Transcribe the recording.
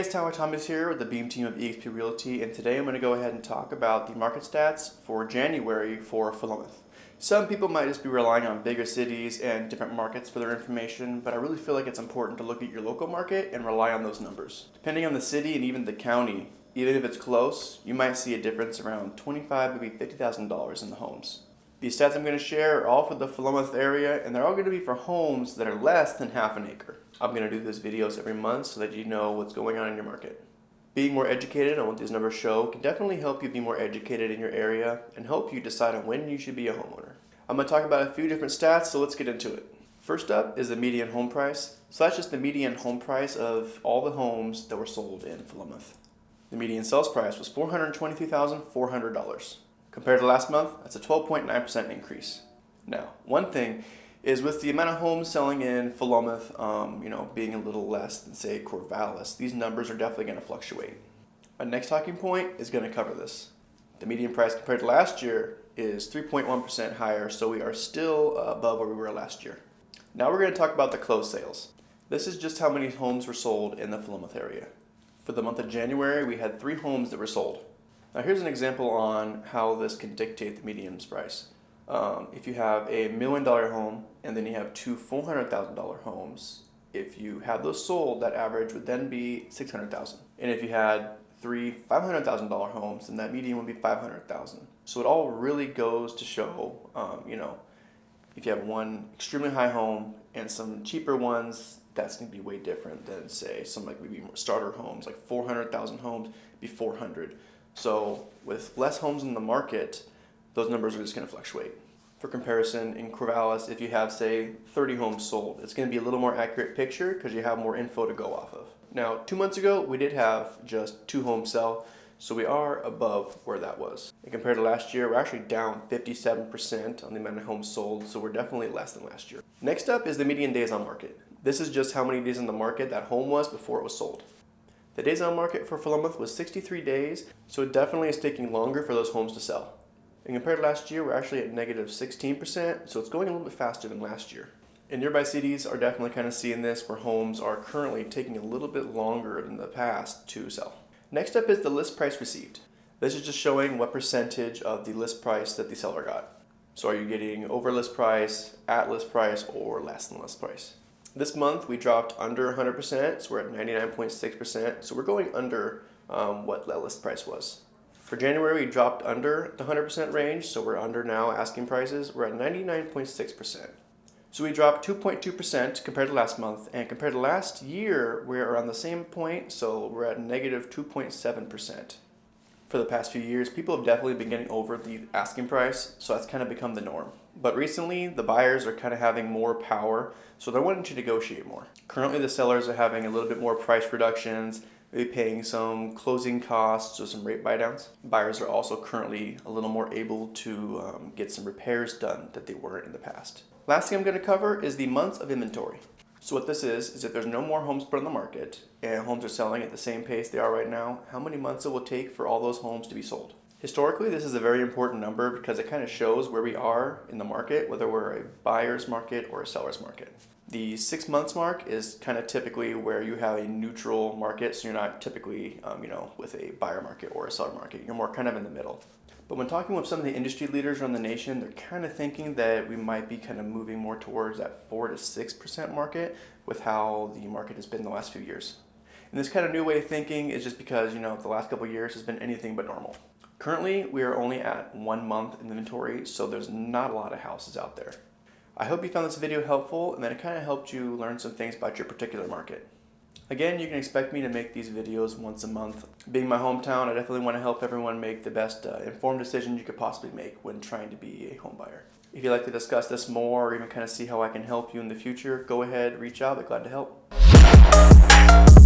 it's Tyler Thomas here with the Beam team of eXp Realty, and today I'm going to go ahead and talk about the market stats for January for Philomath. Some people might just be relying on bigger cities and different markets for their information, but I really feel like it's important to look at your local market and rely on those numbers. Depending on the city and even the county, even if it's close, you might see a difference around $25,000, maybe $50,000 in the homes. These stats I'm going to share are all for the Philomath area, and they're all going to be for homes that are less than half an acre. I'm going to do these videos every month so that you know what's going on in your market. Being more educated on what these numbers show can definitely help you be more educated in your area and help you decide on when you should be a homeowner. I'm going to talk about a few different stats, so let's get into it. First up is the median home price. So that's just the median home price of all the homes that were sold in Philomath. The median sales price was $423,400. Compared to last month, that's a 12.9% increase. Now, one thing is with the amount of homes selling in Philomath, being a little less than say Corvallis, these numbers are definitely going to fluctuate. My next talking point is going to cover this. The median price compared to last year is 3.1% higher, so we are still above where we were last year. Now we're going to talk about the closed sales. This is just how many homes were sold in the Philomath area. For the month of January, we had 3 homes that were sold. Now here's an example on how this can dictate the median price. If you have a $1 million home and then you have 2 $400,000 homes, if you have those sold, that average would then be $600,000. And if you had 3 $500,000 homes, then that median would be $500,000. So it all really goes to show, if you have one extremely high home and some cheaper ones, that's going to be way different than say some like maybe starter homes, like 400,000 homes, be 400. So with less homes in the market, those numbers are just going to fluctuate. For comparison, in Corvallis, if you have, say, 30 homes sold, it's going to be a little more accurate picture because you have more info to go off of. Now, 2 months ago, we did have just 2 homes sell, so we are above where that was. And compared to last year, we're actually down 57% on the amount of homes sold, so we're definitely less than last year. Next up is the median days on market. This is just how many days on the market that home was before it was sold. The days on market for Philomath was 63 days, so it definitely is taking longer for those homes to sell. And compared to last year, we're actually at negative 16%, so it's going a little bit faster than last year. And nearby cities are definitely kind of seeing this, where homes are currently taking a little bit longer than the past to sell. Next up is the list price received. This is just showing what percentage of the list price that the seller got. So are you getting over list price, at list price, or less than list price? This month we dropped under 100%, so we're at 99.6%, so we're going under what that list price was. For January, we dropped under the 100% range, so we're under now asking prices. We're at 99.6%. So we dropped 2.2% compared to last month, and compared to last year, we're around the same point, so we're at negative 2.7%. For the past few years, people have definitely been getting over the asking price, so that's kind of become the norm. But recently, the buyers are kind of having more power, so they're wanting to negotiate more. Currently, the sellers are having a little bit more price reductions, maybe paying some closing costs or some rate buydowns. Buyers are also currently a little more able to get some repairs done that they weren't in the past. Last thing I'm going to cover is the months of inventory. So what this is if there's no more homes put on the market and homes are selling at the same pace they are right now, how many months it will take for all those homes to be sold. Historically, this is a very important number because it kind of shows where we are in the market, whether we're a buyer's market or a seller's market. The 6 months mark is kind of typically where you have a neutral market, so you're not typically, with a buyer market or a seller market. You're more kind of in the middle. But when talking with some of the industry leaders around the nation, they're kind of thinking that we might be kind of moving more towards that 4 to 6% market with how the market has been the last few years. And this kind of new way of thinking is just because, the last couple of years has been anything but normal. Currently, we are only at 1 month in inventory, so there's not a lot of houses out there. I hope you found this video helpful and that it kind of helped you learn some things about your particular market. Again, you can expect me to make these videos once a month. Being my hometown, I definitely want to help everyone make the best informed decision you could possibly make when trying to be a home buyer. If you'd like to discuss this more or even kind of see how I can help you in the future, go ahead, reach out. I'd be glad to help.